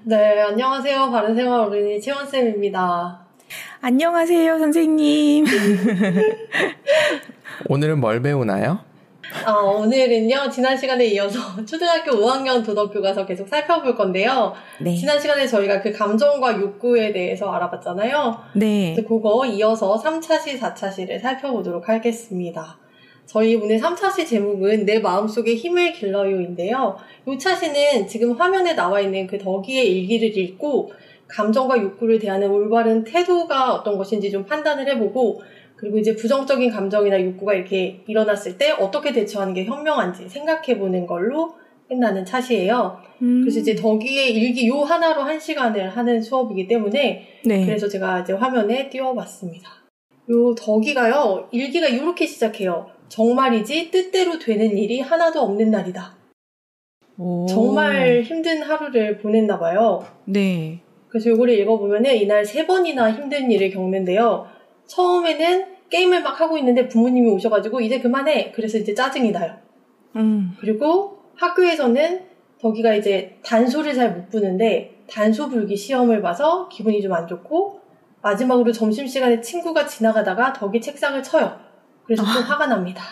네, 안녕하세요. 바른생활 어린이 채원쌤입니다. 안녕하세요, 선생님. 오늘은 뭘 배우나요? 오늘은요, 지난 시간에 이어서 초등학교 5학년 도덕교과서 계속 살펴볼 건데요. 네. 지난 시간에 저희가 그 감정과 욕구에 대해서 알아봤잖아요. 네. 그거 이어서 3차시, 4차시를 살펴보도록 하겠습니다. 저희 오늘 3차시 제목은 내 마음속의 힘을 길러요인데요. 이 차시는 지금 화면에 나와 있는 그 덕이의 일기를 읽고 감정과 욕구를 대하는 올바른 태도가 어떤 것인지 좀 판단을 해보고, 그리고 이제 부정적인 감정이나 욕구가 이렇게 일어났을 때 어떻게 대처하는 게 현명한지 생각해보는 걸로 끝나는 차시예요. 그래서 이제 덕이의 일기 요 하나로 1시간을 하는 수업이기 때문에 네. 그래서 제가 이제 화면에 띄워봤습니다. 요 덕이가요, 일기가 이렇게 시작해요. 정말이지 뜻대로 되는 일이 하나도 없는 날이다. 오. 정말 힘든 하루를 보냈나 봐요. 네. 그래서 요거를 읽어보면은 이날 3번이나 힘든 일을 겪는데요. 처음에는 게임을 막 하고 있는데 부모님이 오셔가지고 이제 그만해. 그래서 이제 짜증이 나요. 그리고 학교에서는 덕이가 이제 단소를 잘 못 부는데 단소 불기 시험을 봐서 기분이 좀 안 좋고, 마지막으로 점심시간에 친구가 지나가다가 덕이 책상을 쳐요. 그래서 또 화가 납니다.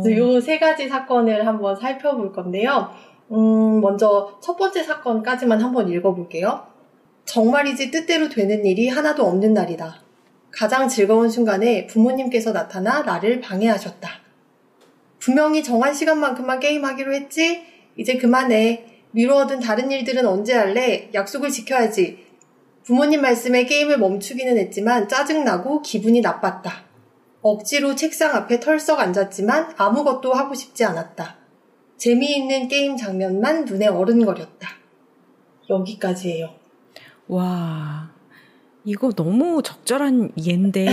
그래서 요 3가지 사건을 한번 살펴볼 건데요. 먼저 첫 번째 사건까지만 한번 읽어볼게요. 정말이지 뜻대로 되는 일이 하나도 없는 날이다. 가장 즐거운 순간에 부모님께서 나타나 나를 방해하셨다. 분명히 정한 시간만큼만 게임하기로 했지? 이제 그만해. 미루어둔 다른 일들은 언제 할래? 약속을 지켜야지. 부모님 말씀에 게임을 멈추기는 했지만 짜증나고 기분이 나빴다. 억지로 책상 앞에 털썩 앉았지만 아무것도 하고 싶지 않았다. 재미있는 게임 장면만 눈에 어른거렸다. 여기까지예요. 와, 이거 너무 적절한 예인데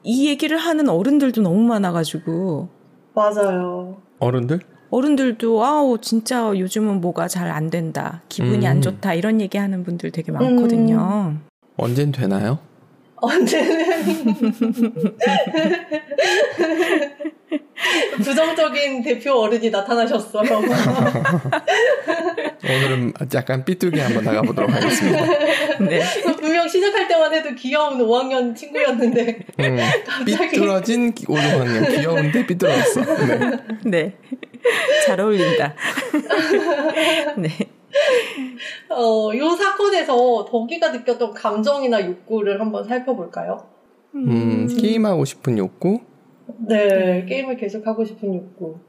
이 얘기를 하는 어른들도 너무 많아가지고. 맞아요. 어른들도 진짜 요즘은 뭐가 잘 안 된다, 기분이 안 좋다, 이런 얘기하는 분들 되게 많거든요. 언젠 되나요? 언제는 부정적인 대표 어른이 나타나셨어요. 오늘은 약간 삐뚤게 한번 나가보도록 하겠습니다. 네. 분명 시작할 때만 해도 귀여운 5학년 친구였는데 삐뚤어진 5학년, 귀여운데 삐뚤어졌어. 네. 네. 잘 어울린다. 네. 요 사건에서 덕이가 느꼈던 감정이나 욕구를 한번 살펴볼까요? 게임하고 싶은 욕구? 네, 게임을 계속하고 싶은 욕구.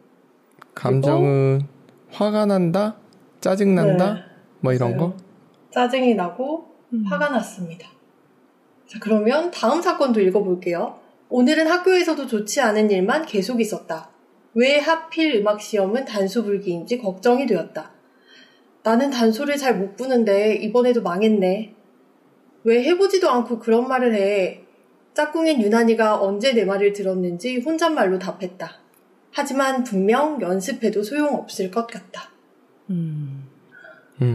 감정은 화가 난다? 짜증난다? 네, 뭐 이런 거? 짜증이 나고 화가 났습니다. 자, 그러면 다음 사건도 읽어볼게요. 오늘은 학교에서도 좋지 않은 일만 계속 있었다. 왜 하필 음악 시험은 단수 불기인지 걱정이 되었다. 나는 단소를 잘 못 부는데 이번에도 망했네. 왜 해보지도 않고 그런 말을 해. 짝꿍인 유난이가 언제 내 말을 들었는지 혼잣말로 답했다. 하지만 분명 연습해도 소용없을 것 같다.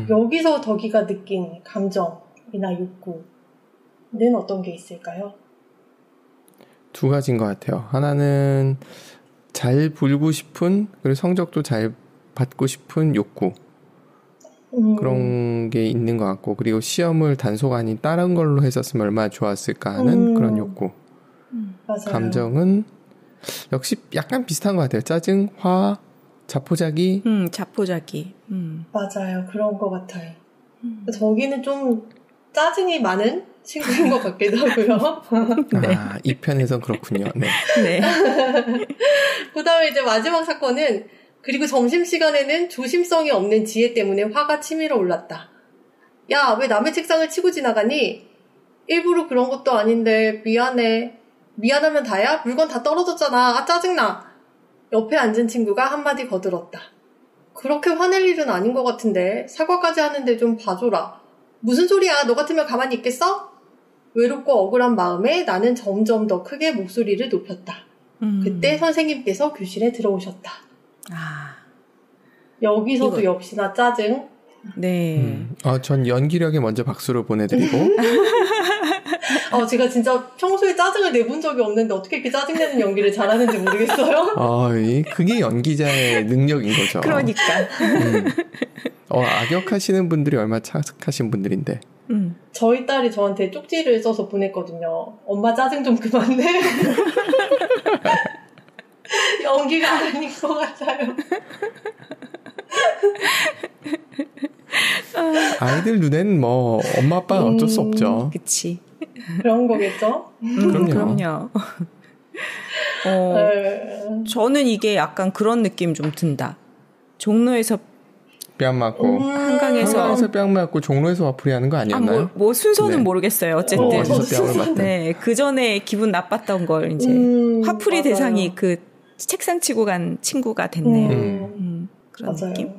여기서 덕이가 느낀 감정이나 욕구는 어떤 게 있을까요? 2가지인 것 같아요. 하나는 잘 불고 싶은, 그리고 성적도 잘 받고 싶은 욕구. 그런 게 있는 것 같고, 그리고 시험을 단소가 아닌 다른 걸로 했었으면 얼마나 좋았을까 하는 그런 욕구. 맞아요. 감정은 역시 약간 비슷한 것 같아요. 짜증, 화, 자포자기. 자포자기. 맞아요. 그런 것 같아요. 저기는 좀 짜증이 많은 친구인 것 같기도 하고요. 네. 이 편에선 그렇군요. 네. 네. 그 다음에 이제 마지막 사건은, 그리고 점심시간에는 조심성이 없는 지혜 때문에 화가 치밀어 올랐다. 야, 왜 남의 책상을 치고 지나가니? 일부러 그런 것도 아닌데 미안해. 미안하면 다야? 물건 다 떨어졌잖아. 아, 짜증나. 옆에 앉은 친구가 한마디 거들었다. 그렇게 화낼 일은 아닌 것 같은데 사과까지 하는데 좀 봐줘라. 무슨 소리야? 너 같으면 가만히 있겠어? 외롭고 억울한 마음에 나는 점점 더 크게 목소리를 높였다. 그때 선생님께서 교실에 들어오셨다. 여기서도 역시나 짜증. 네. 전 연기력에 먼저 박수를 보내드리고. 제가 진짜 평소에 짜증을 내본 적이 없는데 어떻게 이렇게 짜증내는 연기를 잘하는지 모르겠어요. 그게 연기자의 능력인 거죠. 그러니까. 악역하시는 분들이 얼마나 착하신 분들인데. 저희 딸이 저한테 쪽지를 써서 보냈거든요. 엄마 짜증 좀 그만 내. 연기가 아닌 것 같아요. 아이들 눈에는 뭐 엄마 아빠가 어쩔 수 없죠. 그치. 그런 거겠죠? 그럼요. 저는 이게 약간 그런 느낌 좀 든다. 종로에서 뺨 맞고 한강에서 뺨 맞고 종로에서 와플이 하는 거 아니었나요? 뭐 순서는 네. 모르겠어요. 어쨌든 어디서 뺨을 맞다. 네, 그 전에 기분 나빴던 걸 이제 화풀이 맞아요. 대상이 그 책상 치고 간 친구가 됐네요. 그런 맞아요. 느낌.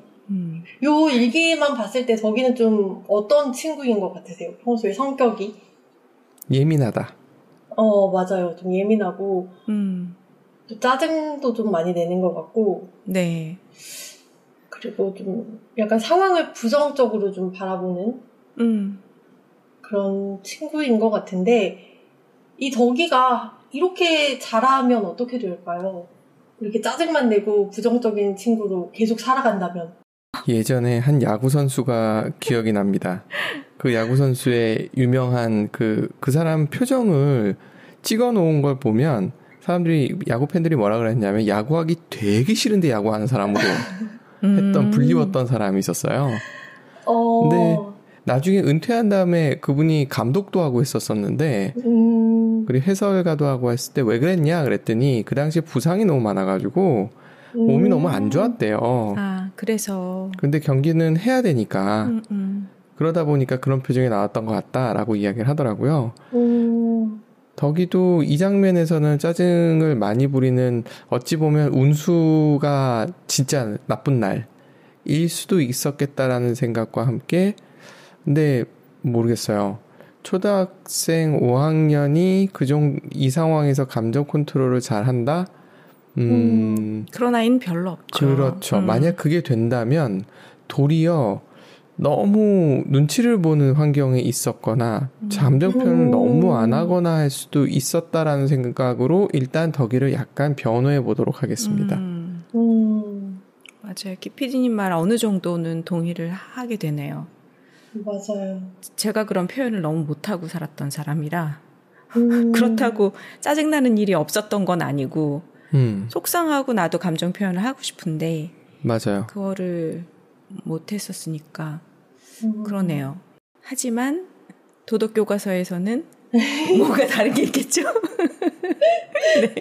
요 일기만 봤을 때 저기는 좀 어떤 친구인 것 같으세요? 평소에 성격이? 예민하다. 맞아요. 좀 예민하고 또 짜증도 좀 많이 내는 것 같고 네. 그리고 좀 약간 상황을 부정적으로 좀 바라보는 그런 친구인 것 같은데 이 덕이가 이렇게 자라면 어떻게 될까요? 이렇게 짜증만 내고 부정적인 친구로 계속 살아간다면 예전에 한 야구 선수가 기억이 납니다. 그 야구 선수의 유명한 그 사람 표정을 찍어 놓은 걸 보면 사람들이 야구 팬들이 뭐라 그랬냐면 야구하기 되게 싫은데 야구하는 사람으로 했던 불리웠던 사람이 있었어요. 근데 나중에 은퇴한 다음에 그분이 감독도 하고 했었었는데 그리고 해설가도 하고 했을 때 왜 그랬냐 그랬더니 그 당시에 부상이 너무 많아가지고 몸이 너무 안 좋았대요. 아, 그래서. 근데 경기는 해야 되니까 그러다 보니까 그런 표정이 나왔던 것 같다라고 이야기를 하더라고요. 덕이도 이 장면에서는 짜증을 많이 부리는 어찌 보면 운수가 진짜 나쁜 날일 수도 있었겠다라는 생각과 함께 근데 모르겠어요. 초등학생 5학년이 이 상황에서 감정 컨트롤을 잘한다? 그런 아이는 별로 없죠. 그렇죠. 만약 그게 된다면 도리어 너무 눈치를 보는 환경에 있었거나 감정 표현을 너무 안 하거나 할 수도 있었다라는 생각으로 일단 덕이를 약간 변호해 보도록 하겠습니다. 맞아요. 기피디님 말 어느 정도는 동의를 하게 되네요. 맞아요. 제가 그런 표현을 너무 못하고 살았던 사람이라 그렇다고 짜증나는 일이 없었던 건 아니고 속상하고 나도 감정 표현을 하고 싶은데 맞아요. 그거를 못했었으니까 그러네요. 하지만 도덕교과서에서는 뭐가 다른 게 있겠죠? 네.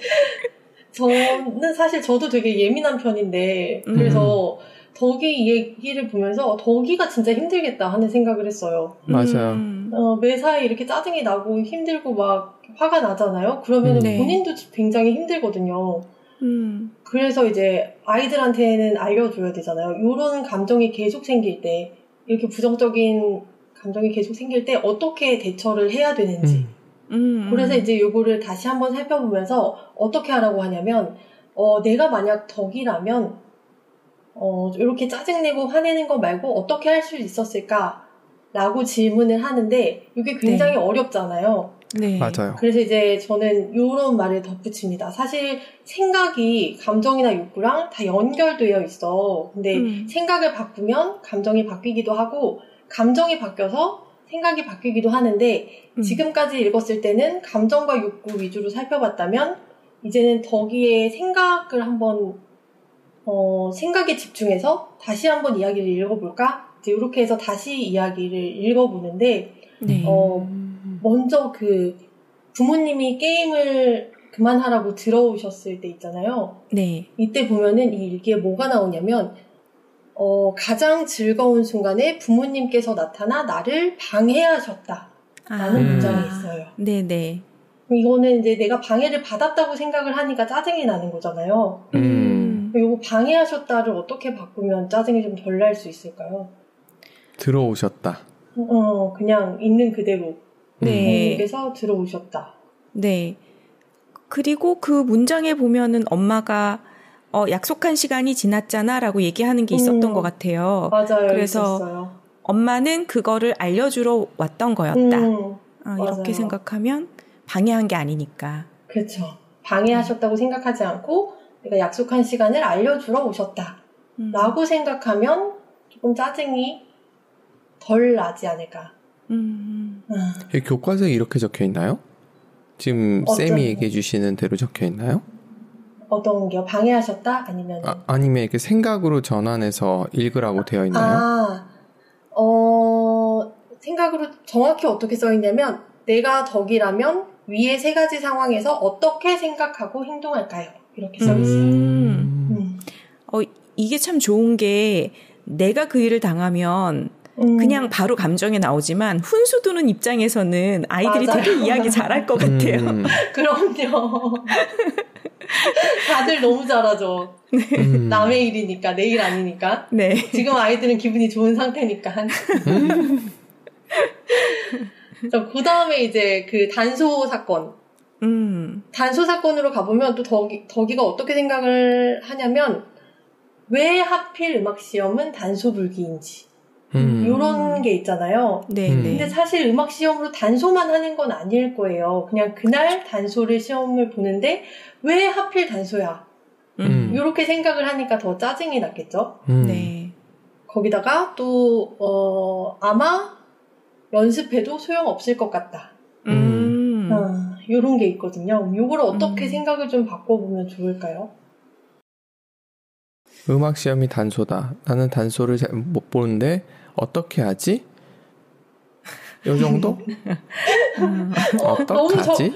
저는 사실 저도 되게 예민한 편인데 그래서 덕이 얘기를 보면서 덕이가 진짜 힘들겠다 하는 생각을 했어요. 맞아요. 매사에 이렇게 짜증이 나고 힘들고 막 화가 나잖아요. 그러면 네. 본인도 굉장히 힘들거든요. 그래서 이제 아이들한테는 알려줘야 되잖아요. 이런 감정이 계속 생길 때 이렇게 부정적인 감정이 계속 생길 때 어떻게 대처를 해야 되는지 그래서 이제 요거를 다시 한번 살펴보면서 어떻게 하라고 하냐면 내가 만약 덕이라면 이렇게 짜증내고 화내는 거 말고 어떻게 할 수 있었을까? 라고 질문을 하는데 이게 굉장히 네. 어렵잖아요. 네. 맞아요. 그래서 이제 저는 이런 말을 덧붙입니다. 사실 생각이 감정이나 욕구랑 다 연결되어 있어. 근데 생각을 바꾸면 감정이 바뀌기도 하고 감정이 바뀌어서 생각이 바뀌기도 하는데 지금까지 읽었을 때는 감정과 욕구 위주로 살펴봤다면 이제는 덕이의 생각을 한번 생각에 집중해서 다시 한번 이야기를 읽어볼까? 이제 이렇게 해서 다시 이야기를 읽어보는데 네. 먼저 그 부모님이 게임을 그만하라고 들어오셨을 때 있잖아요. 네. 이때 보면은 이 일기에 뭐가 나오냐면 가장 즐거운 순간에 부모님께서 나타나 나를 방해하셨다라는 문장이 있어요. 네네. 이거는 이제 내가 방해를 받았다고 생각을 하니까 짜증이 나는 거잖아요. 요거 방해하셨다를 어떻게 바꾸면 짜증이 좀 덜 날 수 있을까요? 들어오셨다. 그냥 있는 그대로. 네. 부모님께서 들어오셨다. 네. 그리고 그 문장에 보면은 엄마가 약속한 시간이 지났잖아 라고 얘기하는 게 있었던 것 같아요. 맞아요. 그래서 있었어요. 엄마는 그거를 알려주러 왔던 거였다. 이렇게 생각하면 방해한 게 아니니까. 그렇죠. 방해하셨다고 생각하지 않고 내가 약속한 시간을 알려주러 오셨다. 라고 생각하면 조금 짜증이 덜 나지 않을까. 교과서에 이렇게 적혀 있나요? 지금 쌤이 얘기해 주시는 대로 적혀 있나요? 어떤 게요? 방해하셨다? 아니면? 아니면 이렇게 생각으로 전환해서 읽으라고 되어 있나요? 생각으로 정확히 어떻게 써 있냐면, 내가 덕이라면 위의 세 가지 상황에서 어떻게 생각하고 행동할까요? 이렇게 써 있어요. 이게 참 좋은 게, 내가 그 일을 당하면 그냥 바로 감정이 나오지만 훈수 두는 입장에서는 아이들이 맞아요. 되게 이야기 잘할 것 같아요. 그럼요. 다들 너무 잘하죠. 네. 남의 일이니까, 내 일 아니니까. 네. 지금 아이들은 기분이 좋은 상태니까. 그 다음에 이제 그 단소 사건. 단소 사건으로 가보면 또 덕이가 어떻게 생각을 하냐면, 왜 하필 음악 시험은 단소 불기인지. 요런 게 있잖아요. 네. 근데 사실 음악 시험으로 단소만 하는 건 아닐 거예요. 그냥 그날 단소를 시험을 보는데 왜 하필 단소야? 요렇게 생각을 하니까 더 짜증이 났겠죠. 네. 거기다가 또 아마 연습해도 소용없을 것 같다. 요런 게 있거든요. 요걸 어떻게 생각을 좀 바꿔보면 좋을까요? 음악 시험이 단소다. 나는 단소를 잘 못 보는데 어떻게 하지? 요 정도? 어떡하지?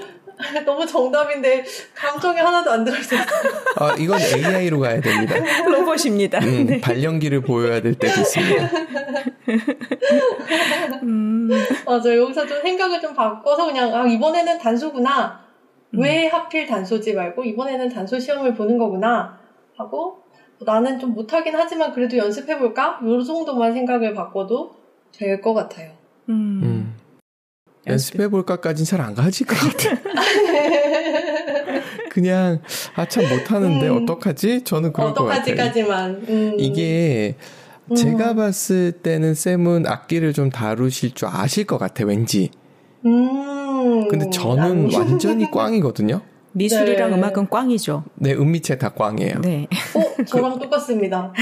너무 정답인데 감정이 하나도 안 들어있어요. 이건 AI로 가야 됩니다. 로봇입니다. 네. 발연기를 보여야 될 때도 있습니다. 맞아요. 여기서 좀 생각을 좀 바꿔서 그냥 이번에는 단소구나. 왜 하필 단소지 말고 이번에는 단소 시험을 보는 거구나 하고 나는 좀 못하긴 하지만 그래도 연습해볼까? 요 정도만 생각을 바꿔도 될 것 같아요. 연습해볼까까진 잘 안 가질 것 같아요. 그냥 참 못하는데 어떡하지? 저는 그럴 것 같아요. 어떡하지까지만. 이게 제가 봤을 때는 쌤은 악기를 좀 다루실 줄 아실 것 같아, 왠지. 근데 저는 완전히 꽝이거든요. 미술이랑 네. 음악은 꽝이죠. 네, 음미체 다 꽝이에요. 네. 저랑 똑같습니다.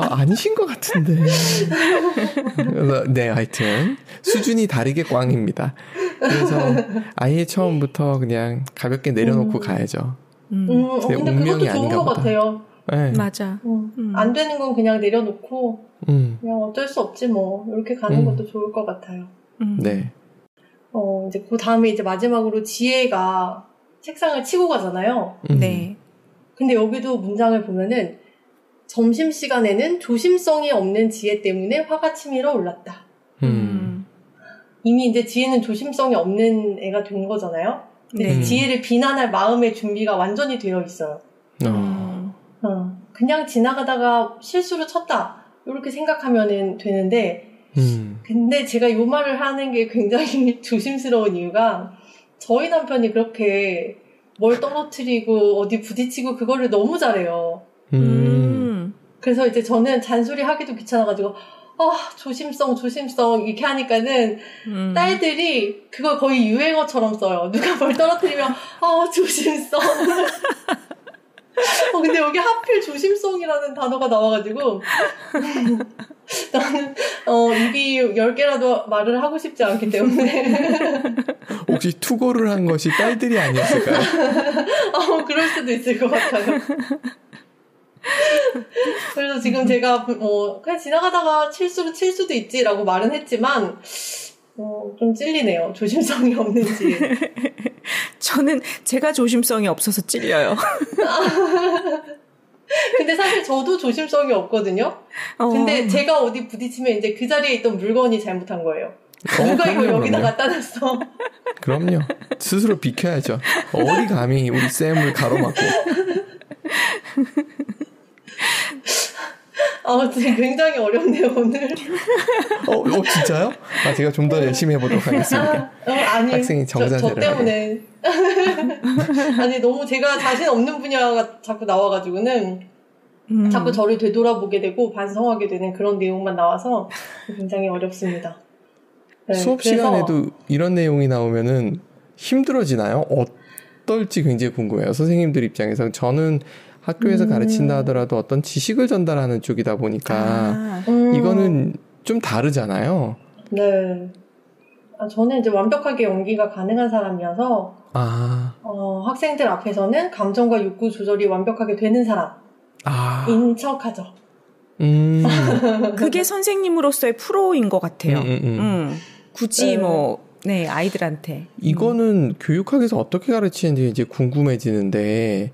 아니신 것 같은데. 네, 하여튼 수준이 다르게 꽝입니다. 그래서 아예 처음부터 그냥 가볍게 내려놓고 가야죠. 근데 운명이 그것도 좋은 것 같아요. 네. 맞아. 안 되는 건 그냥 내려놓고 그냥 어쩔 수 없지 뭐 이렇게 가는 것도 좋을 것 같아요. 네. 이제 그 다음에 이제 마지막으로 지혜가 책상을 치고 가잖아요. 네. 근데 여기도 문장을 보면은 점심시간에는 조심성이 없는 지혜 때문에 화가 치밀어 올랐다. 이미 이제 지혜는 조심성이 없는 애가 된 거잖아요. 근데 지혜를 비난할 마음의 준비가 완전히 되어 있어요. 그냥 지나가다가 실수로 쳤다. 이렇게 생각하면은 되는데 근데 제가 요 말을 하는 게 굉장히 조심스러운 이유가 저희 남편이 그렇게 뭘 떨어뜨리고 어디 부딪히고 그거를 너무 잘해요. 그래서 이제 저는 잔소리 하기도 귀찮아가지고 조심성 이렇게 하니까는 딸들이 그걸 거의 유행어처럼 써요. 누가 뭘 떨어뜨리면 조심성. 근데 여기 하필 조심성이라는 단어가 나와가지고 나는 입이 10개라도 말을 하고 싶지 않기 때문에 혹시 투고를 한 것이 딸들이 아니었을까요? 그럴 수도 있을 것 같아요. 그래서 지금 제가 그냥 지나가다가 실수로 칠 수도 있지라고 말은 했지만 좀 찔리네요. 조심성이 없는지. 저는 제가 조심성이 없어서 찔려요. 근데 사실 저도 조심성이 없거든요. 근데 제가 어디 부딪히면 이제 그 자리에 있던 물건이 잘못한 거예요. 누가 이거 여기다 갖다 놨어. 그럼요. 스스로 비켜야죠. 어디 감히 우리 쌤을 가로막고. 굉장히 어렵네요, 오늘. 진짜요? 제가 좀 더 열심히 해보도록 하겠습니다. 아니, 학생이 정자세를 저 때문에. 아니, 너무 제가 자신 없는 분야가 자꾸 나와가지고는 자꾸 저를 되돌아보게 되고 반성하게 되는 그런 내용만 나와서 굉장히 어렵습니다. 네, 수업 시간에도 이런 내용이 나오면은 힘들어지나요? 어떨지 굉장히 궁금해요. 선생님들 입장에서. 저는 학교에서 가르친다 하더라도 어떤 지식을 전달하는 쪽이다 보니까 이거는 좀 다르잖아요. 네. 저는 이제 완벽하게 연기가 가능한 사람이어서 학생들 앞에서는 감정과 욕구 조절이 완벽하게 되는 사람인 척하죠. 그게 선생님으로서의 프로인 것 같아요. 굳이 네, 아이들한테. 이거는 교육학에서 어떻게 가르치는지 이제 궁금해지는데,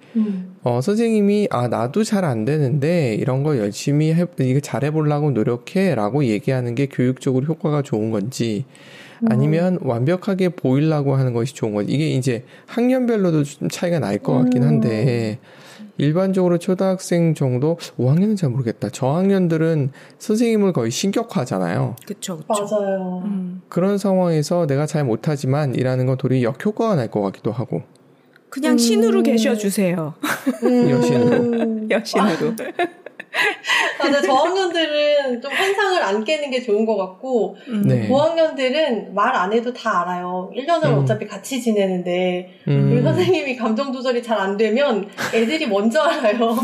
선생님이, 나도 잘 안 되는데, 이런 거 열심히 이거 잘해보려고 노력해, 라고 얘기하는 게 교육적으로 효과가 좋은 건지, 아니면 완벽하게 보이려고 하는 것이 좋은 건지, 이게 이제 학년별로도 좀 차이가 날 것 같긴 한데, 일반적으로 초등학생 정도 5학년은 잘 모르겠다. 저학년들은 선생님을 거의 신격화하잖아요. 그렇죠. 맞아요. 그런 상황에서 내가 잘 못하지만 이라는 건 도리어 역효과가 날 것 같기도 하고. 그냥 신으로 계셔주세요. 여신으로. 여신으로. 근데 저학년들은 좀 환상을 안 깨는 게 좋은 것 같고, 고학년들은 말 안 해도 다 알아요. 1년을 어차피 같이 지내는데, 우리 선생님이 감정 조절이 잘 안 되면 애들이 먼저 알아요.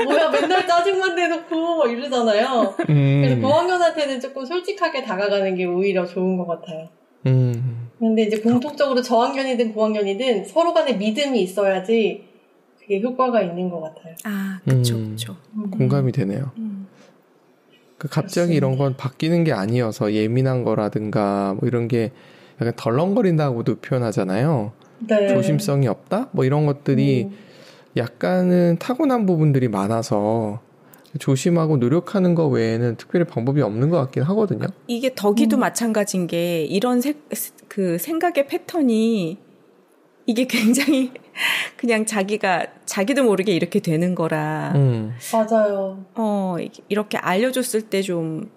뭐야, 맨날 짜증만 내놓고 막 이러잖아요. 그래서 고학년한테는 조금 솔직하게 다가가는 게 오히려 좋은 것 같아요. 근데 이제 공통적으로 저학년이든 고학년이든 서로 간에 믿음이 있어야지 그게 효과가 있는 것 같아요. 그쵸. 공감이 되네요. 갑자기 이런 건 바뀌는 게 아니어서 예민한 거라든가 뭐 이런 게 약간 덜렁거린다고도 표현하잖아요. 네. 조심성이 없다? 뭐 이런 것들이 약간은 타고난 부분들이 많아서 조심하고 노력하는 거 외에는 특별히 방법이 없는 것 같긴 하거든요. 이게 덕이도 마찬가지인 게 이런 그 생각의 패턴이 이게 굉장히 그냥 자기도 모르게 이렇게 되는 거라. 맞아요. 이렇게 알려줬을 때 좀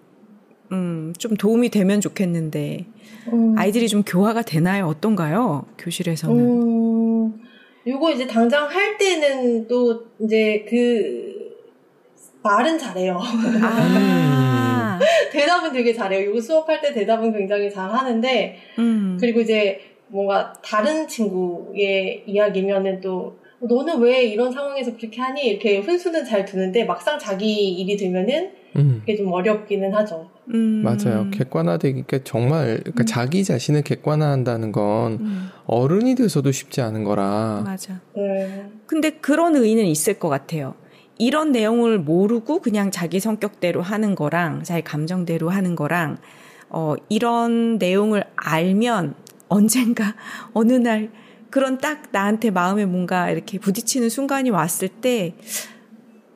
도움이 되면 좋겠는데, 아이들이 좀 교화가 되나요? 어떤가요? 교실에서는? 요거 이제 당장 할 때는 또 이제 말은 잘해요. 대답은 되게 잘해요. 요거 수업할 때 대답은 굉장히 잘 하는데, 그리고 이제 뭔가 다른 친구의 이야기면은 또 너는 왜 이런 상황에서 그렇게 하니? 이렇게 훈수는 잘 두는데 막상 자기 일이 되면은 그게 좀 어렵기는 하죠. 맞아요. 객관화되기가 정말 그러니까 자기 자신을 객관화한다는 건 어른이 돼서도 쉽지 않은 거라. 맞아. 네. 근데 그런 의의는 있을 것 같아요. 이런 내용을 모르고 그냥 자기 성격대로 하는 거랑 자기 감정대로 하는 거랑 이런 내용을 알면 언젠가 어느 날 그런 딱 나한테 마음에 뭔가 이렇게 부딪히는 순간이 왔을 때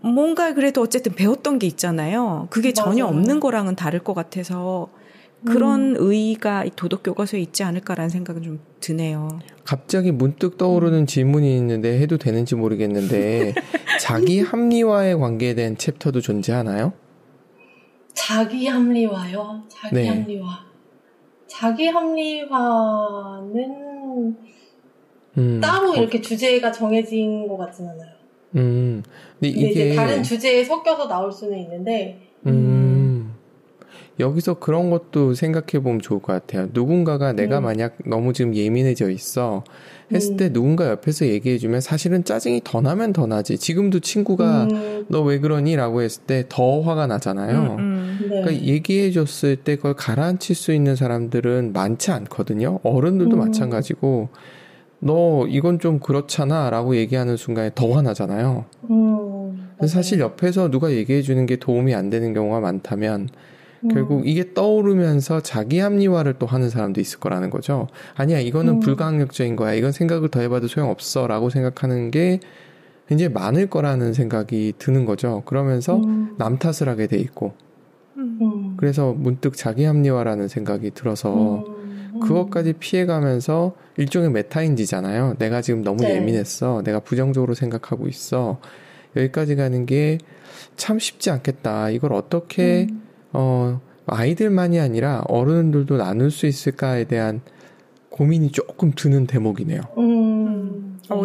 뭔가 그래도 어쨌든 배웠던 게 있잖아요. 그게 전혀 없는 거랑은 다를 것 같아서 그런 의의가 도덕교과서에 있지 않을까라는 생각은 좀 드네요. 갑자기 문득 떠오르는 질문이 있는데 해도 되는지 모르겠는데 자기 합리화에 관계된 챕터도 존재하나요? 자기 합리화요? 자기 합리화. 자기 합리화는 따로 이렇게 주제가 정해진 것 같진 않아요. 근데 이게 이제 다른 주제에 섞여서 나올 수는 있는데. 여기서 그런 것도 생각해 보면 좋을 것 같아요. 누군가가 내가 만약 너무 지금 예민해져 있어 했을 때 누군가 옆에서 얘기해주면 사실은 짜증이 더 나면 더 나지. 지금도 친구가 너 왜 그러니? 라고 했을 때 더 화가 나잖아요. 네. 그러니까 얘기해줬을 때 그걸 가라앉힐 수 있는 사람들은 많지 않거든요. 어른들도 마찬가지고 너 이건 좀 그렇잖아 라고 얘기하는 순간에 더 화나잖아요. 사실 옆에서 누가 얘기해주는 게 도움이 안 되는 경우가 많다면 결국 이게 떠오르면서 자기 합리화를 또 하는 사람도 있을 거라는 거죠. 아니야, 이거는 불가항력적인 거야. 이건 생각을 더 해봐도 소용없어 라고 생각하는 게 굉장히 많을 거라는 생각이 드는 거죠. 그러면서 남 탓을 하게 돼 있고 그래서 문득 자기 합리화라는 생각이 들어서 그것까지 피해가면서 일종의 메타인지잖아요. 내가 지금 너무 예민했어. 내가 부정적으로 생각하고 있어. 여기까지 가는 게 참 쉽지 않겠다. 이걸 어떻게 아이들만이 아니라 어른들도 나눌 수 있을까에 대한 고민이 조금 드는 대목이네요.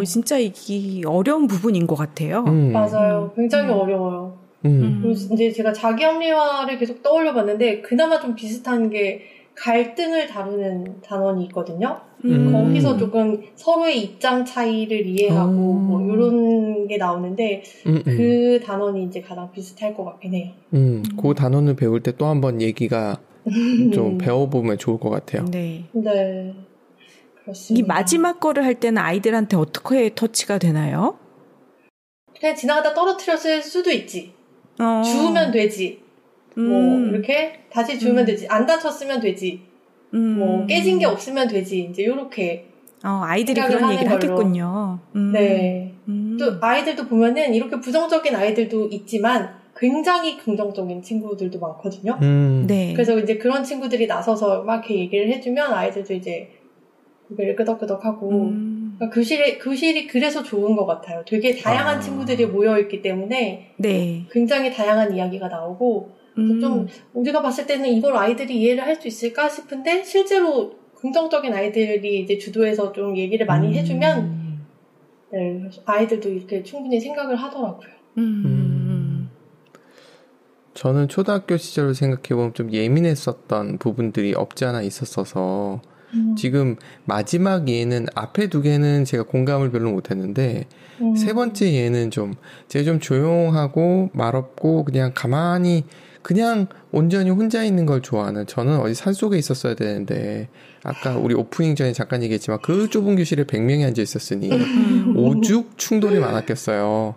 진짜 이게 어려운 부분인 것 같아요. 맞아요. 굉장히 어려워요. 그리고 이제 제가 자기 합리화를 계속 떠올려 봤는데, 그나마 좀 비슷한 게, 갈등을 다루는 단원이 있거든요. 거기서 조금 서로의 입장 차이를 이해하고 뭐 이런 게 나오는데 그 단원이 이제 가장 비슷할 것 같긴 해요. 그 단원을 배울 때 또 한번 얘기가 좀 배워보면 좋을 것 같아요. 네. 네. 그렇습니다. 이 마지막 거를 할 때는 아이들한테 어떻게 터치가 되나요? 그냥 지나가다 떨어뜨렸을 수도 있지. 주우면 되지. 뭐 이렇게 다시 주우면 되지. 안 다쳤으면 되지. 뭐 깨진 게 없으면 되지. 이제 요렇게 아이들이 그런 얘기를 하겠군요. 네. 또 아이들도 보면은 이렇게 부정적인 아이들도 있지만 굉장히 긍정적인 친구들도 많거든요. 네. 그래서 이제 그런 친구들이 나서서 막 이렇게 얘기를 해주면 아이들도 이제 고개를 끄덕끄덕하고 그러니까 교실이 그래서 좋은 것 같아요. 되게 다양한 친구들이 모여있기 때문에 네. 굉장히 다양한 이야기가 나오고 좀 우리가 봤을 때는 이걸 아이들이 이해를 할 수 있을까 싶은데 실제로 긍정적인 아이들이 이제 주도해서 좀 얘기를 많이 해주면 네, 아이들도 이렇게 충분히 생각을 하더라고요. 저는 초등학교 시절을 생각해보면 좀 예민했었던 부분들이 없지 않아 있었어서 지금 마지막 예는 앞에 두 개는 제가 공감을 별로 못했는데 세 번째 예는 제가 좀 조용하고 말없고 그냥 가만히 그냥 온전히 혼자 있는 걸 좋아하는 저는 어디 산속에 있었어야 되는데 아까 우리 오프닝 전에 잠깐 얘기했지만 그 좁은 교실에 100명이 앉아 있었으니 오죽 충돌이 많았겠어요.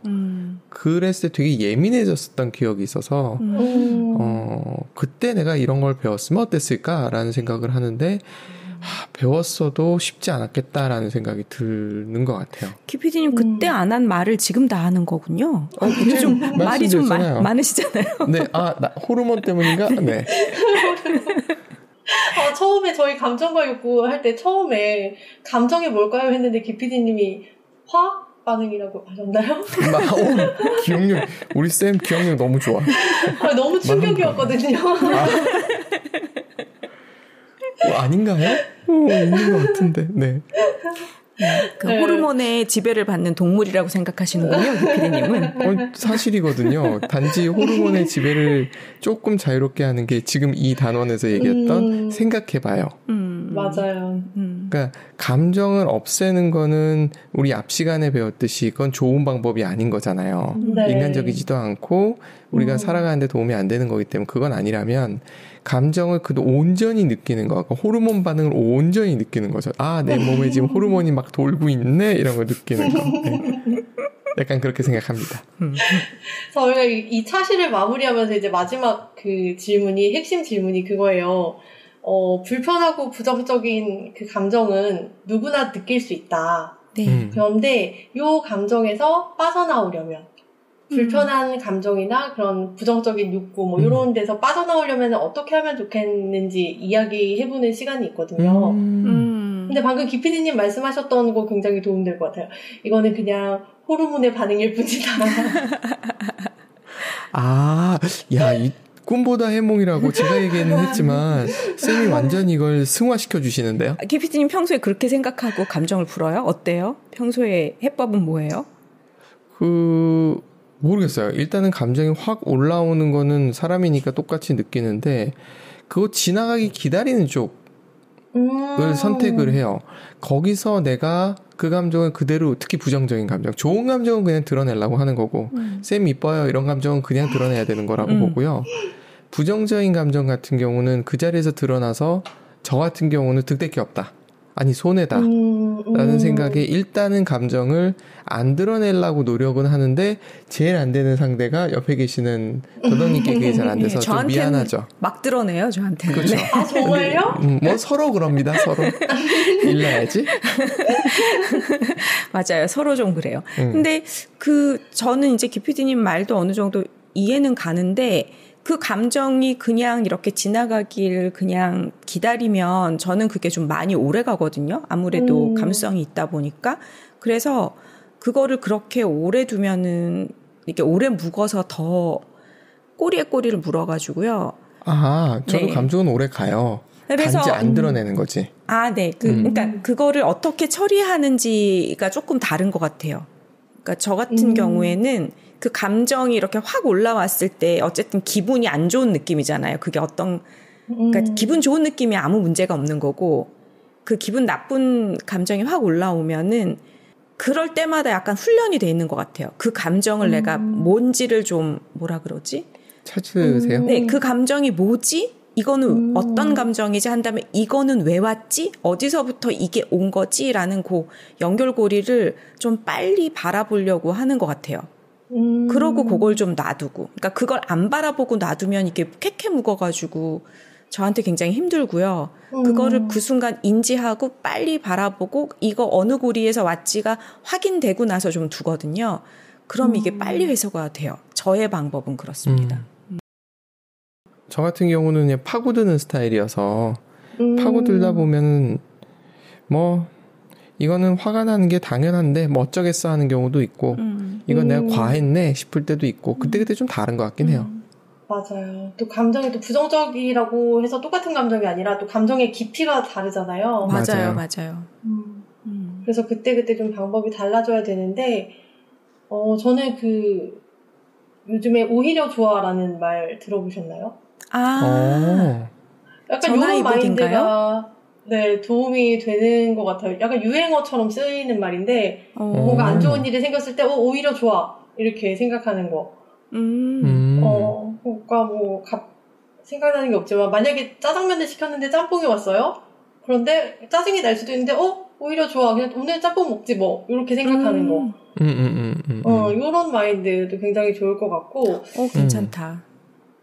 그랬을 때 되게 예민해졌었던 기억이 있어서 그때 내가 이런 걸 배웠으면 어땠을까라는 생각을 하는데 배웠어도 쉽지 않았겠다라는 생각이 드는 것 같아요. 키피디님 그때 안 한 말을 지금 다 하는 거군요. 좀 말이 좀 많으시잖아요. 네, 나 호르몬 때문인가? 네. 처음에 저희 감정과 욕구 할 때 처음에 감정이 뭘까요? 했는데 키피디님이 화학 반응이라고 하셨나요? 기억력 우리 쌤 기억력 너무 좋아. 너무 충격이었거든요. 아닌가요? 있는 것 같은데. 네. 그 호르몬의 지배를 받는 동물이라고 생각하시는군요, 피디님은. 사실이거든요. 단지 호르몬의 지배를 조금 자유롭게 하는 게 지금 이 단원에서 얘기했던 생각해봐요. 맞아요. 그러니까 감정을 없애는 거는 우리 앞 시간에 배웠듯이 그건 좋은 방법이 아닌 거잖아요. 네. 인간적이지도 않고 우리가 살아가는데 도움이 안 되는 거기 때문에 그건 아니라면 감정을 온전히 느끼는 거, 호르몬 반응을 온전히 느끼는 거죠. 내 몸에 지금 호르몬이 막 돌고 있네 이런 걸 느끼는 거. 네. 약간 그렇게 생각합니다. 저희가 이 차시를 마무리하면서 이제 마지막 그 질문이 핵심 질문이 그거예요. 불편하고 부정적인 그 감정은 누구나 느낄 수 있다. 네. 그런데 이 감정에서 빠져나오려면 불편한 감정이나 그런 부정적인 욕구 뭐 이런 데서 빠져나오려면 어떻게 하면 좋겠는지 이야기해보는 시간이 있거든요. 근데 방금 기피디님 말씀하셨던 거 굉장히 도움될 것 같아요. 이거는 그냥 호르몬의 반응일 뿐이다. 이 꿈보다 해몽이라고 제가 얘기는 했지만 쌤이 완전히 이걸 승화시켜 주시는데요. 기피디님 평소에 그렇게 생각하고 감정을 풀어요? 어때요? 평소에 해법은 뭐예요? 모르겠어요. 일단은 감정이 확 올라오는 거는 사람이니까 똑같이 느끼는데 그거 지나가기 기다리는 쪽을 선택을 해요. 거기서 내가 그 감정을 그대로 특히 부정적인 감정 좋은 감정은 그냥 드러내려고 하는 거고 쌤 이뻐요 이런 감정은 그냥 드러내야 되는 거라고 보고요. 부정적인 감정 같은 경우는 그 자리에서 드러나서 저 같은 경우는 득될 게 없다. 아니 손해다 라는 생각에 일단은 감정을 안 드러내려고 노력은 하는데 제일 안 되는 상대가 옆에 계시는 도덕님께 그게 잘 안 돼서 좀 미안하죠. 막 드러내요 저한테는. 그렇죠. 아 정말요? 뭐 서로 그럽니다. 서로 일러야지. 맞아요. 서로 좀 그래요. 근데 저는 이제 기피디님 말도 어느 정도 이해는 가는데 그 감정이 그냥 이렇게 지나가길 그냥 기다리면 저는 그게 좀 많이 오래 가거든요. 아무래도 감수성이 있다 보니까. 그래서 그거를 그렇게 오래 두면은 이렇게 오래 묵어서 더 꼬리에 꼬리를 물어가지고요. 저도 감정은 오래 가요. 그래서, 단지 안 드러내는 거지. 네. 그러니까 그거를 어떻게 처리하는지가 조금 다른 것 같아요. 그러니까 저 같은 경우에는 그 감정이 이렇게 확 올라왔을 때 어쨌든 기분이 안 좋은 느낌이잖아요. 그게 어떤 그러니까 기분 좋은 느낌이 아무 문제가 없는 거고 그 기분 나쁜 감정이 확 올라오면은 그럴 때마다 약간 훈련이 돼 있는 것 같아요. 그 감정을 내가 뭔지를 좀 뭐라 그러지? 찾으세요? 네, 그 감정이 뭐지? 이거는 어떤 감정이지 한 다음에 이거는 왜 왔지? 어디서부터 이게 온 거지? 라는 그 연결고리를 좀 빨리 바라보려고 하는 것 같아요. 그러고 그걸 좀 놔두고. 그러니까 그걸 안 바라보고 놔두면 이게 캐캐 묵어가지고 저한테 굉장히 힘들고요. 그거를 그 순간 인지하고 빨리 바라보고 이거 어느 고리에서 왔지가 확인되고 나서 좀 두거든요. 그럼 이게 빨리 회수가 돼요. 저의 방법은 그렇습니다. 저 같은 경우는 그냥 파고드는 스타일이어서 파고들다 보면 뭐 이거는 화가 나는 게 당연한데 뭐 어쩌겠어 하는 경우도 있고 이건 내가 과했네 싶을 때도 있고 그때그때 좀 다른 것 같긴 해요. 맞아요. 또 감정이 또 부정적이라고 해서 똑같은 감정이 아니라 또 감정의 깊이가 다르잖아요. 맞아요. 그래서 그때그때 좀 방법이 달라져야 되는데 저는 요즘에 오히려 좋아라는 말 들어보셨나요? 약간 이런 마인드가 네, 도움이 되는 것 같아요. 약간 유행어처럼 쓰이는 말인데 뭔가 안 좋은 일이 생겼을 때 오히려 좋아 이렇게 생각하는 거. 그러니까 뭐 생각나는 게 없지만 만약에 짜장면을 시켰는데 짬뽕이 왔어요. 그런데 짜증이 날 수도 있는데 오히려 좋아. 그냥 오늘 짬뽕 먹지 뭐 이렇게 생각하는 거. 이런 마인드도 굉장히 좋을 것 같고. 괜찮다.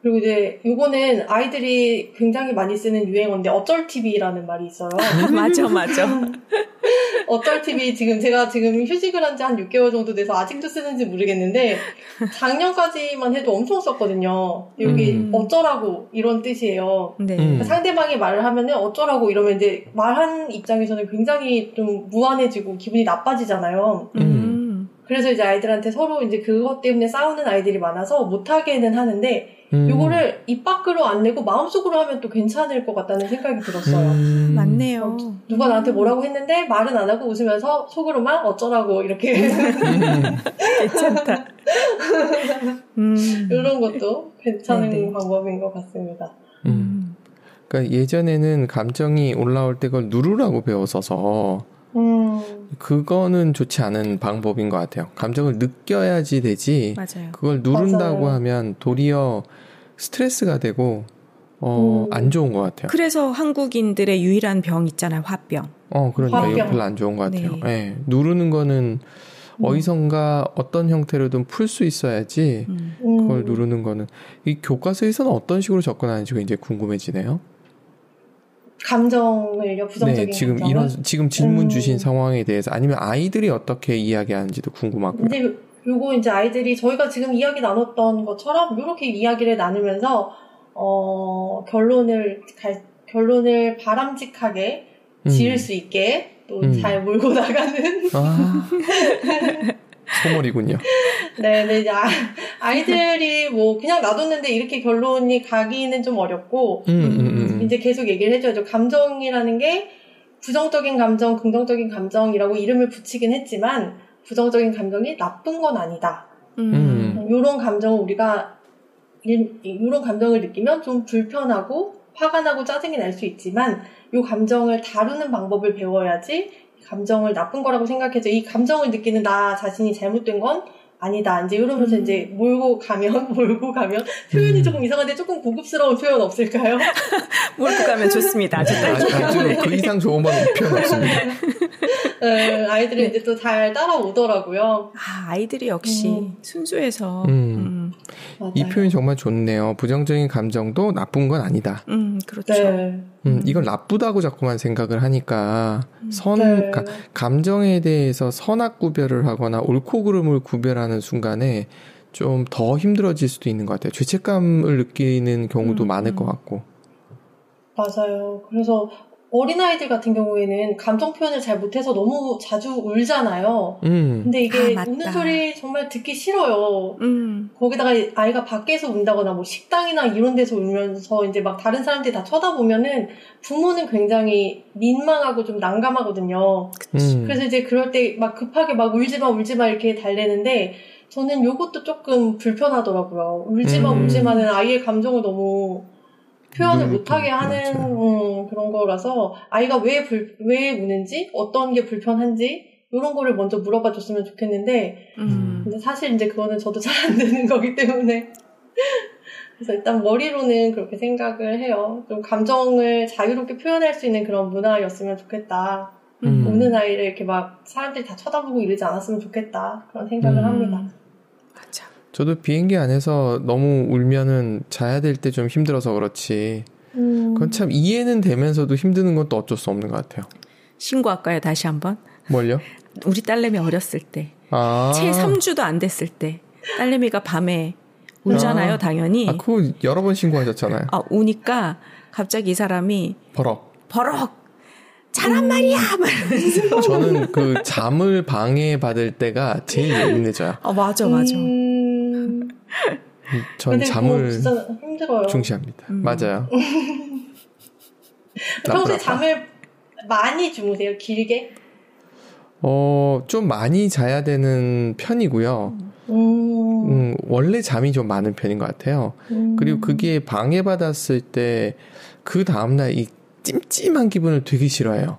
그리고 이제 요거는 아이들이 굉장히 많이 쓰는 유행어인데 어쩔 TV라는 말이 있어요. 맞아. 어쩔 TV 제가 지금 휴직을 한 지 한 6개월 정도 돼서 아직도 쓰는지 모르겠는데 작년까지만 해도 엄청 썼거든요. 여기 어쩌라고 이런 뜻이에요. 네. 그러니까 상대방이 말을 하면은 어쩌라고 이러면 이제 말한 입장에서는 굉장히 좀 무안해지고 기분이 나빠지잖아요. 그래서 이제 아이들한테 서로 이제 그것 때문에 싸우는 아이들이 많아서 못하게는 하는데 요거를 입 밖으로 안 내고 마음속으로 하면 또 괜찮을 것 같다는 생각이 들었어요. 맞네요. 누가 나한테 뭐라고 했는데 말은 안 하고 웃으면서 속으로만 어쩌라고 이렇게 괜찮다. 이런 것도 괜찮은 방법인 것 같습니다. 그러니까 예전에는 감정이 올라올 때 그걸 누르라고 배웠어서 그거는 좋지 않은 방법인 것 같아요. 감정을 느껴야지 되지. 맞아요. 그걸 누른다고 하면 도리어 스트레스가 되고 안 좋은 것 같아요. 그래서 한국인들의 유일한 병 있잖아요. 화병. 그러니까 이거 별로 안 좋은 것 같아요. 네. 누르는 거는 어디선가 어떤 형태로든 풀 수 있어야지 그걸 누르는 거는 이 교과서에서는 어떤 식으로 접근하는지 굉장히 궁금해지네요. 감정을요, 부정적인 감정을? 지금 질문 주신 상황에 대해서 아니면 아이들이 어떻게 이야기하는지는 궁금하고요. 근데 요거 이제 아이들이 저희가 지금 이야기 나눴던 것처럼 이렇게 이야기를 나누면서 결론을 바람직하게 지을 수 있게 또 잘 몰고 나가는 소몰이군요. 네, 이제 아이들이 뭐 그냥 놔뒀는데 이렇게 결론이 가기는 좀 어렵고 이제 계속 얘기를 해줘야죠. 감정이라는 게 부정적인 감정, 긍정적인 감정이라고 이름을 붙이긴 했지만 부정적인 감정이 나쁜 건 아니다. 이런 감정을 이런 감정을 느끼면 좀 불편하고 화가 나고 짜증이 날 수 있지만 이 감정을 다루는 방법을 배워야지 감정을 나쁜 거라고 생각해서 이 감정을 느끼는 나 자신이 잘못된 건 아니다. 이제 이러면서 이제 몰고 가면 표현이 조금 이상한데 조금 고급스러운 표현 없을까요? 몰고 가면 좋습니다. 아주 그 이상 좋은 건 표현 없습니다. 아이들이 이제 또 잘 따라오더라고요. 아이들이 역시 순수해서. 이 표현이 정말 좋네요. 부정적인 감정도 나쁜 건 아니다. 그렇죠. 네. 이걸 나쁘다고 자꾸만 생각을 하니까 그러니까 감정에 대해서 선악 구별을 하거나 옳고 그름을 구별하는 순간에 좀 더 힘들어질 수도 있는 것 같아요. 죄책감을 느끼는 경우도 많을 것 같고. 맞아요. 그래서 어린아이들 같은 경우에는 감정 표현을 잘 못해서 너무 자주 울잖아요. 근데 이게 우는 소리 정말 듣기 싫어요. 거기다가 아이가 밖에서 운다거나 뭐 식당이나 이런 데서 울면서 이제 막 다른 사람들이 다 쳐다보면은 부모는 굉장히 민망하고 좀 난감하거든요. 그래서 이제 그럴 때 막 급하게 막 울지마 이렇게 달래는데 저는 요것도 조금 불편하더라고요. 울지마는 아이의 감정을 너무 표현을 못하게 하는 그런 거라서 아이가 왜 우는지 어떤 게 불편한지 이런 거를 먼저 물어봐 줬으면 좋겠는데 근데 사실 이제 그거는 저도 잘 안 되는 거기 때문에 그래서 일단 머리로는 그렇게 생각을 해요. 좀 감정을 자유롭게 표현할 수 있는 그런 문화였으면 좋겠다. 우는 아이를 이렇게 막 사람들이 다 쳐다보고 이러지 않았으면 좋겠다. 그런 생각을 합니다. 맞아. 저도 비행기 안에서 너무 울면은 자야 될 때 좀 힘들어서 그렇지. 그건 참 이해는 되면서도 힘드는 건 또 어쩔 수 없는 것 같아요. 신고할까요? 다시 한번? 뭘요? 우리 딸내미 어렸을 때. 채 3주도 안 됐을 때. 딸내미가 밤에 울잖아요, 당연히. 그거 여러 번 신고하셨잖아요. 우니까 갑자기 이 사람이 버럭. 잘한 말이야! 말하면서. 저는 그 잠을 방해받을 때가 제일 예민해져요. 맞아. 전 잠을 진짜 힘들어요. 중시합니다. 맞아요. 평소에 잠을 많이 주무세요? 길게? 좀 많이 자야 되는 편이고요. 원래 잠이 좀 많은 편인 것 같아요. 그리고 그게 방해받았을 때 그 다음날 이 찜찜한 기분을 되게 싫어해요.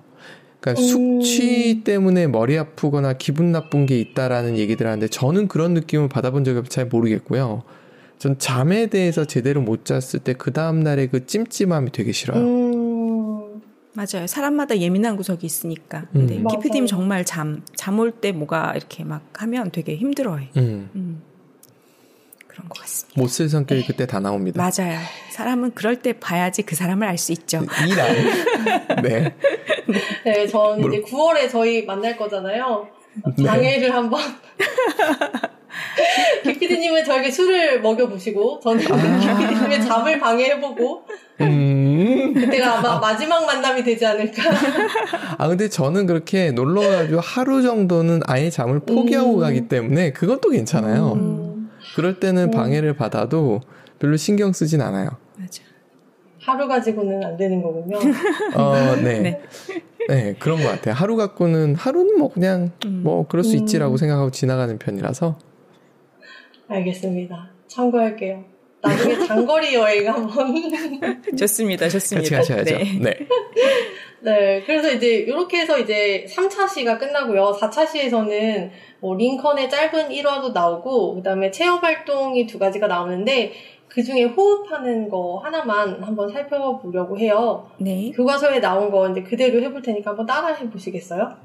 그러니까 숙취 때문에 머리 아프거나 기분 나쁜 게 있다라는 얘기들 하는데 저는 그런 느낌을 받아본 적이 잘 모르겠고요. 전 잠에 대해서 제대로 못 잤을 때 그 다음날의 그 찜찜함이 되게 싫어요. 맞아요. 사람마다 예민한 구석이 있으니까. 근데 기피디님 정말 잠 올 때 뭐가 이렇게 막 하면 되게 힘들어해. 그런 것 같습니다. 못 쓸 성격이 그때 다 나옵니다. 맞아요. 사람은 그럴 때 봐야지 그 사람을 알 수 있죠. 네. 네, 저는 이제 9월에 저희 만날 거잖아요. 장애를 한번. 기피디님은 저에게 술을 먹여보시고, 저는 기피디님의 잠을 방해해보고, 그때가 아마 마지막 만남이 되지 않을까. 근데 저는 그렇게 놀러가지고 하루 정도는 아예 잠을 포기하고 가기 때문에 그건 또 괜찮아요. 그럴 때는 방해를 받아도 별로 신경 쓰진 않아요. 맞아. 하루 가지고는 안 되는 거군요. 네, 그런 것 같아요. 하루는 뭐 그냥 뭐 그럴 수 있지라고 생각하고 지나가는 편이라서. 알겠습니다. 참고할게요. 나중에 장거리 여행 한번. 좋습니다. 같이 가셔야죠. 네, 그래서 이제 이렇게 해서 이제 3차 시가 끝나고요. 4차 시에서는 뭐 링컨의 짧은 1화도 나오고 그다음에 체험 활동이 2가지가 나오는데 그중에 호흡하는 거 하나만 한번 살펴보려고 해요. 네. 교과서에 나온 거 이제 그대로 해볼 테니까 한번 따라해 보시겠어요?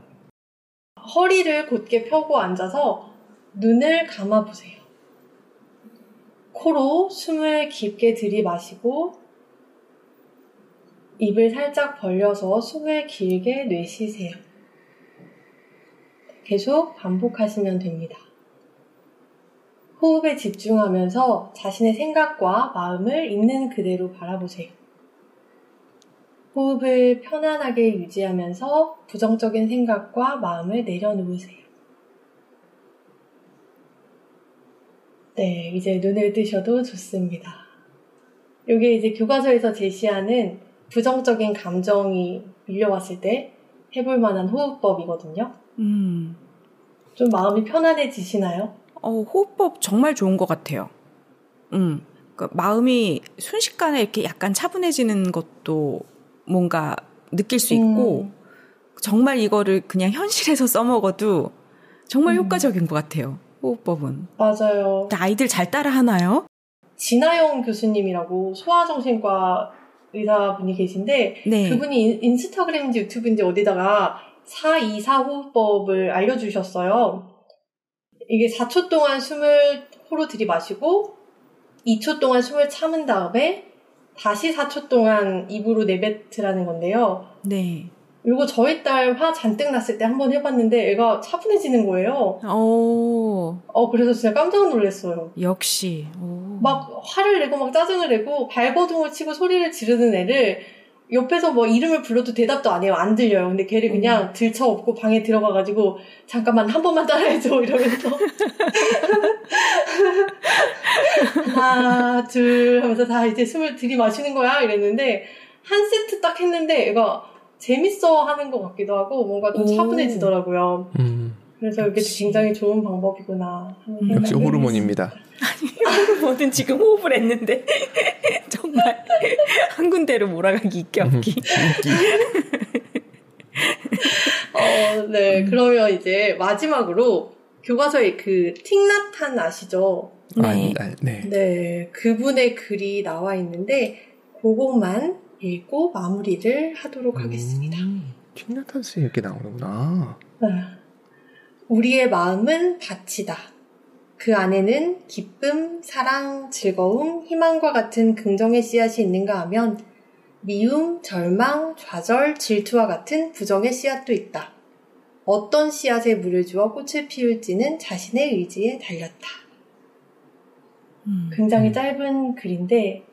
허리를 곧게 펴고 앉아서 눈을 감아 보세요. 코로 숨을 깊게 들이마시고 입을 살짝 벌려서 숨을 길게 내쉬세요. 계속 반복하시면 됩니다. 호흡에 집중하면서 자신의 생각과 마음을 있는 그대로 바라보세요. 호흡을 편안하게 유지하면서 부정적인 생각과 마음을 내려놓으세요. 네, 이제 눈을 뜨셔도 좋습니다. 이게 이제 교과서에서 제시하는 부정적인 감정이 밀려왔을 때 해볼 만한 호흡법이거든요. 좀 마음이 편안해지시나요? 호흡법 정말 좋은 것 같아요. 그러니까 마음이 순식간에 이렇게 약간 차분해지는 것도 뭔가 느낄 수 있고 정말 이거를 그냥 현실에서 써먹어도 정말 효과적인 것 같아요. 호흡법은. 맞아요. 아이들 잘 따라 하나요? 진아영 교수님이라고 소아정신과 의사분이 계신데 네. 그분이 인스타그램인지 유튜브인지 어디다가 4-2-4 호흡법을 알려주셨어요. 이게 4초 동안 숨을 코로 들이마시고 2초 동안 숨을 참은 다음에 다시 4초 동안 입으로 내뱉으라는 건데요. 네. 이거 저희 딸 화 잔뜩 났을 때 한번 해봤는데 애가 차분해지는 거예요. 그래서 진짜 깜짝 놀랐어요. 역시. 막 화를 내고 막 짜증을 내고 발버둥을 치고 소리를 지르는 애를 옆에서 뭐 이름을 불러도 대답도 안 해요. 안 들려요. 근데 걔를 그냥 들쳐업고 방에 들어가가지고 잠깐만 한 번만 따라해줘 이러면서 하나 둘 하면서 다 이제 숨을 들이마시는 거야 이랬는데 한 세트 딱 했는데 애가 재밌어 하는 것 같기도 하고 뭔가 좀 차분해지더라고요. 그래서 이게 굉장히 좋은 방법이구나 하는 역시 호르몬입니다. 아니 호르몬은 지금 호흡을 했는데 정말 한 군데로 몰아가기 있기 없기. 네. 그러면 이제 마지막으로 교과서에 그 틱나탄 아시죠? 네. 네. 그분의 글이 나와 있는데 그것만 읽고 마무리를 하도록 하겠습니다. 틱나탄 씨 이렇게 나오는구나. 네. 우리의 마음은 밭이다. 그 안에는 기쁨, 사랑, 즐거움, 희망과 같은 긍정의 씨앗이 있는가 하면 미움, 절망, 좌절, 질투와 같은 부정의 씨앗도 있다. 어떤 씨앗에 물을 주어 꽃을 피울지는 자신의 의지에 달렸다. 굉장히 짧은 글인데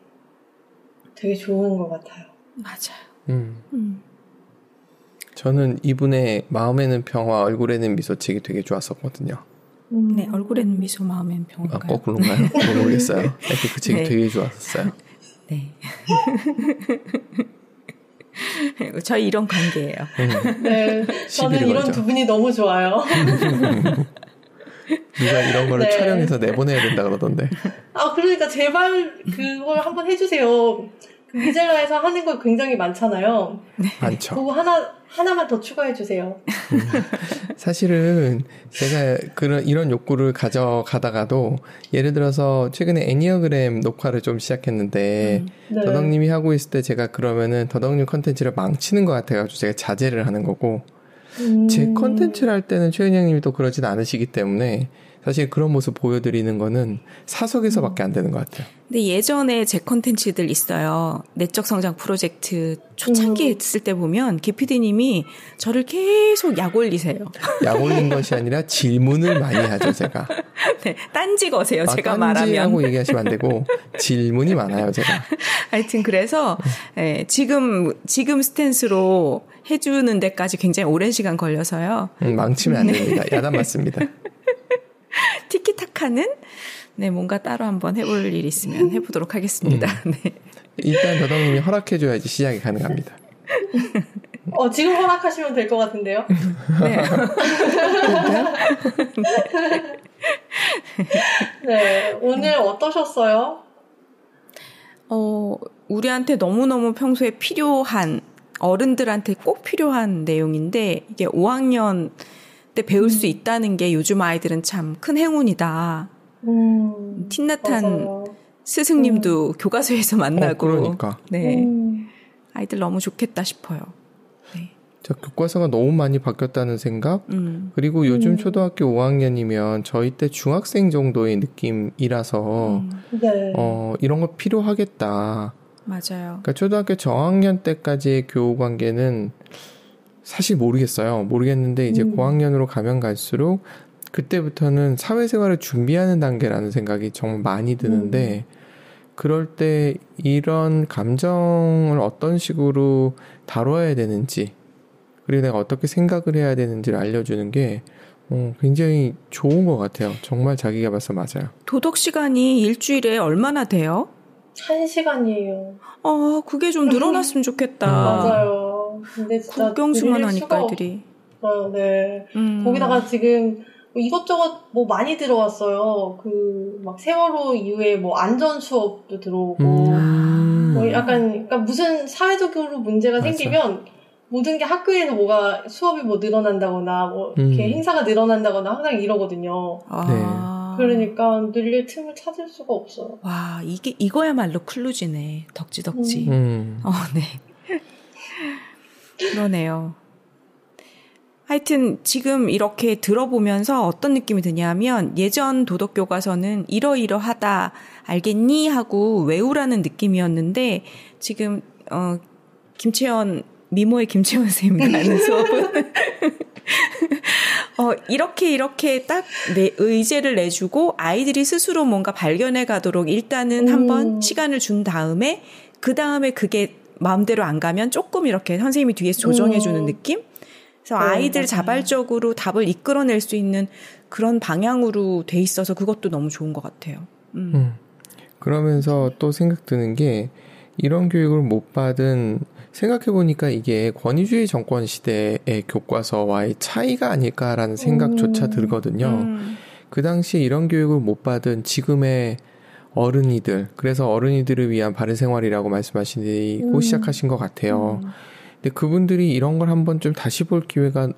되게 좋은 것 같아요. 맞아요. 저는 이분의 마음에는 평화, 얼굴에는 미소책이 되게 좋았었거든요. 네, 얼굴에는 미소, 마음에는 평화인가요? 아, 거꾸로인가요? 모르겠어요. 그 책이 네. 되게 좋았었어요. 네. 저희 이런 관계예요. 네, 저는 이런 두 분이 너무 좋아요. 누가 이런 거를 네. 촬영해서 내보내야 된다 그러던데. 아, 그러니까 제발 그걸 한번 해주세요. 그 미젤라에서 하는 거 굉장히 많잖아요. 네. 많죠. 그거 하나만 더 추가해주세요. 사실은 제가 이런 욕구를 가져가다가도 예를 들어서 최근에 애니어그램 녹화를 좀 시작했는데 네. 더덕님이 하고 있을 때 제가 그러면은 더덕님 컨텐츠를 망치는 것 같아가지고 제가 자제를 하는 거고 제 컨텐츠를 할 때는 최은영님이 또 그러진 않으시기 때문에 사실 그런 모습 보여드리는 거는 사석에서밖에 안 되는 것 같아요. 근데 예전에 제 컨텐츠들 있어요. 내적 성장 프로젝트 초창기 했을 때 보면 기피디님이 저를 계속 약 올리세요. 약 올린 것이 아니라 질문을 많이 하죠, 제가. 네, 딴지 거세요, 제가 딴지라고 말하면. 얘기하시면 안 되고 질문이 많아요, 제가. 하여튼 그래서 지금 스탠스로 해주는 데까지 굉장히 오랜 시간 걸려서요. 망치면 안 됩니다. 야단 맞습니다. 티키타카는 뭔가 따로 한번 해볼 일 있으면 해보도록 하겠습니다. 네. 일단 더덕님이 허락해줘야지 시작이 가능합니다. 지금 허락하시면 될 것 같은데요? 네. 네, 오늘 어떠셨어요? 우리한테 너무너무 평소에 필요한, 어른들한테 꼭 필요한 내용인데, 이게 5학년 때 배울 수 있다는 게 요즘 아이들은 참 큰 행운이다. 틱나탄 맞아요. 스승님도 교과서에서 만나고. 그러니까. 네. 아이들 너무 좋겠다 싶어요. 네. 자, 교과서가 너무 많이 바뀌었다는 생각? 그리고 요즘 초등학교 5학년이면 저희 때 중학생 정도의 느낌이라서, 네. 이런 거 필요하겠다. 맞아요. 그러니까 초등학교 저학년 때까지의 교우 관계는 사실 모르겠는데 이제 고학년으로 가면 갈수록 그때부터는 사회생활을 준비하는 단계라는 생각이 정말 많이 드는데 그럴 때 이런 감정을 어떤 식으로 다뤄야 되는지 그리고 내가 어떻게 생각을 해야 되는지를 알려주는 게 굉장히 좋은 것 같아요. 정말 자기가 봐서 맞아요. 도덕 시간이 일주일에 얼마나 돼요? 1시간이에요. 그게 좀 늘어났으면 좋겠다. 맞아요. 근데 진짜 국경수만 하니까 애들이. 네. 거기다가 지금 이것저것 많이 들어왔어요. 막 세월호 이후에 안전 수업도 들어오고 약간 무슨 사회적으로 문제가 맞아. 생기면 모든 게 학교에서 수업이 늘어난다거나 이렇게 행사가 늘어난다거나 항상 이러거든요. 네. 그러니까 늘릴 틈을 찾을 수가 없어요. 와, 이거야말로 클루지네. 덕지. 네. 그러네요. 하여튼 지금 이렇게 들어보면서 어떤 느낌이 드냐면 예전 도덕교과서는 이러이러하다 알겠니? 하고 외우라는 느낌이었는데 지금 미모의 김채연 선생님과 하는 수업은 이렇게 딱 의제를 내주고 아이들이 스스로 뭔가 발견해 가도록 일단은 한번 시간을 준 다음에 그 다음에 그게 마음대로 안 가면 조금 이렇게 선생님이 뒤에서 조정해주는 느낌? 그래서 아이들 맞아요. 자발적으로 답을 이끌어낼 수 있는 그런 방향으로 돼 있어서 그것도 너무 좋은 것 같아요. 그러면서 또 생각 드는 게 이런 교육을 못 받은 생각해보니까 이게 권위주의 정권 시대의 교과서와의 차이가 아닐까라는 생각조차 들거든요. 그 당시에 이런 교육을 못 받은 지금의 어른이들, 그래서 어른이들을 위한 바른 생활이라고 말씀하시고 시작하신 것 같아요. 근데 그분들이 이런 걸 한번 좀 다시 볼 기회가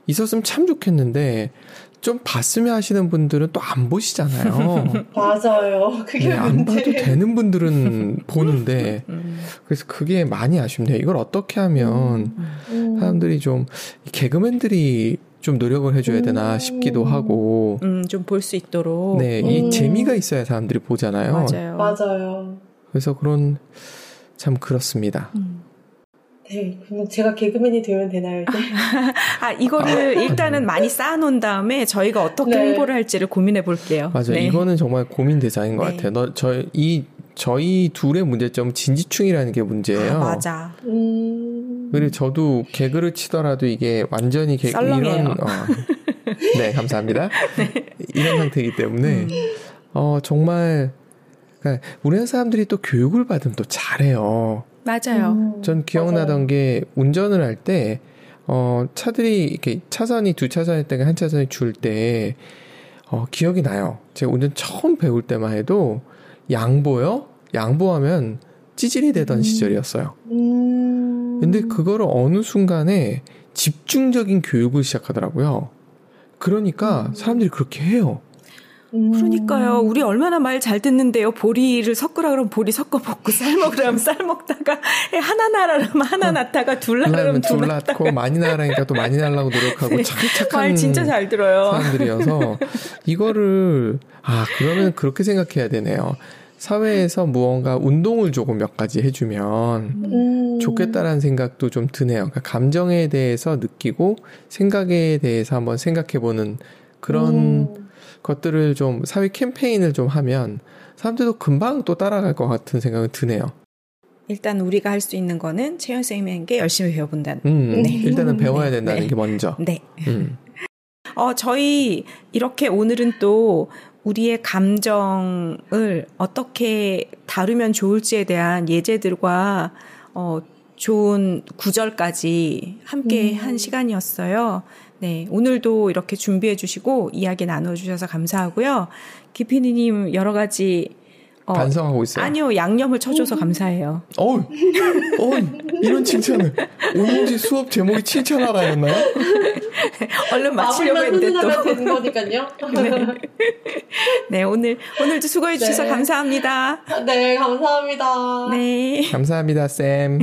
있었으면 참 좋겠는데 좀 봤으면 하시는 분들은 또 안 보시잖아요. 맞아요. 그게 안 봐도 되는 분들은 보는데 그래서 그게 많이 아쉽네요. 이걸 어떻게 하면 사람들이 좀 개그맨들이 좀 노력을 해줘야 되나 싶기도 하고 좀 볼 수 있도록 네, 이 재미가 있어야 사람들이 보잖아요. 맞아요. 그래서 그런 참 그렇습니다. 네, 그럼 제가 개그맨이 되면 되나요, 이제? 이거를 일단은 많이 쌓아놓은 다음에 저희가 어떻게 홍보를 할지를 고민해 볼게요. 맞아요. 네. 이거는 정말 고민 대상인 것 같아요. 저희 둘의 문제점은 진지충이라는 게 문제예요. 맞아. 그리고 저도 개그를 치더라도 이게 완전히 썰렁해요. 네, 감사합니다. 이런 상태이기 때문에 정말 그러니까 우리나라 사람들이 또 교육을 받으면 또 잘해요. 맞아요. 전 기억나던 게 운전을 할 때 차들이 이렇게 차선이 두 차선일 때가 한 차선이 줄 때 기억이 나요. 제가 운전 처음 배울 때만 해도 양보하면 찌질이 되던 시절이었어요. 근데 그거를 어느 순간에 집중적인 교육을 시작하더라고요. 그러니까 사람들이 그렇게 해요. 그러니까요. 우리 얼마나 말 잘 듣는데요. 보리를 섞으라 그러면 보리 섞어 먹고 쌀 먹으라면 쌀 먹다가 하나 나라면 하나 낳다가 둘 나라면 둘 낳고 많이 나라니까 또 많이 나려고 노력하고 착한 말 진짜 잘 들어요. 사람들이어서 이거를 그러면 그렇게 생각해야 되네요. 사회에서 무언가 운동을 조금 몇 가지 해주면 좋겠다라는 생각도 좀 드네요. 그러니까 감정에 대해서 느끼고 생각에 대해서 한번 생각해보는 그런 것들을 좀 사회 캠페인을 좀 하면 사람들도 금방 또 따라갈 것 같은 생각은 드네요. 일단 우리가 할 수 있는 거는 채연 선생님에게 열심히 배워본다는. 네. 일단은 배워야 된다는 게 먼저. 네. 저희 이렇게 오늘은 또 우리의 감정을 어떻게 다루면 좋을지에 대한 예제들과 좋은 구절까지 함께 한 시간이었어요. 네, 오늘도 이렇게 준비해 주시고 이야기 나눠주셔서 감사하고요. 기피디님 여러 가지 반성하고 있어요. 아니요, 양념을 쳐줘서 감사해요. 이런 칭찬을. 오늘 혹시 수업 제목이 칭찬하라였나요? 얼른 마치려고 했는데 또. 되는 거니까요. 네, 오늘도 수고해 주셔서 감사합니다. 네, 감사합니다. 네. 감사합니다, 쌤.